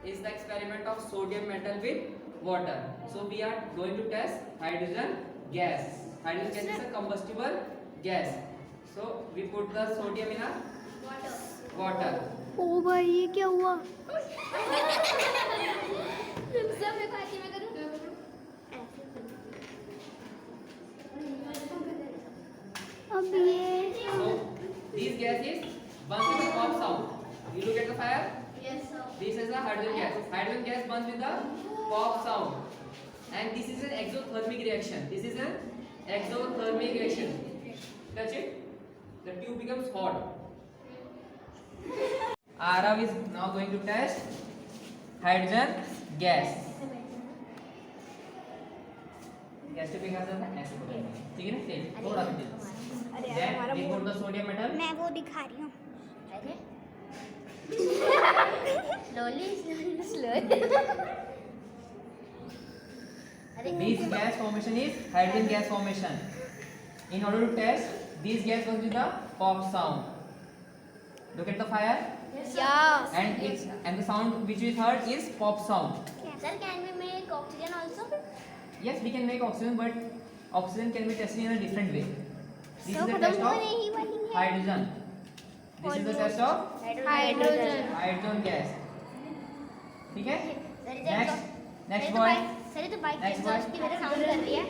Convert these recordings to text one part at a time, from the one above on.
is the experiment of sodium metal with water. So we are going to test hydrogen gas. Hydrogen gas is a combustible gas. So we put the sodium in a water. ओ भाई ये क्या हुआ? अब ये So this gas is burns with a pop sound. You look at the fire. Yes, sir. This is a hydrogen gas. Hydrogen gas burns with a pop sound. And this is an exothermic reaction. This is an exothermic reaction. Touch it. The tube becomes hot. Arav is now going to test hydrogen gas. Gas पे क्या करता है ऐसे पकड़ना है, ठीक है ना, तेज थोड़ा सा तेज. Then we put the sodium metal. मैं वो दिखा रही हूँ. Slowly. This gas formation is hydrogen gas formation. In order to test, this gas goes with the pop sound. Look at the fire. Yeah. And the sound which we heard is pop sound. Sir, can we make oxygen also? Yes, we can make oxygen, but oxygen can be tested in a different way. This is the test of hydrogen. This is the test of hydrogen gas. ठीक है? Next boy. Sir ये तो bike के Next boy. Exhaust की तरह sound कर रही है.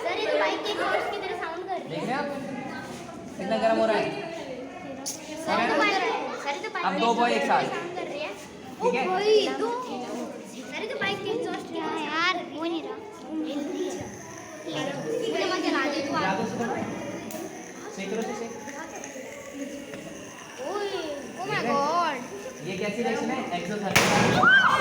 सर ये तो बाइक के एग्जॉस्ट की तरह साउंड कर रही देख है. रहे हैं आप? कितना गर्म हो रहा है? सर ये तो बाइक अब दो boy एक साथ. साउंड कर रही है. ठीक है? सर ये तो बाइक के एग्जॉस्ट की तरह यार वो नहीं रहा. मुझे मत जला दे तू. याद हो सकता है? सेक करो से सेक. ओए ओ माय गॉड. ये कैसी रिएक्शन है? एक्सोथर्मिक.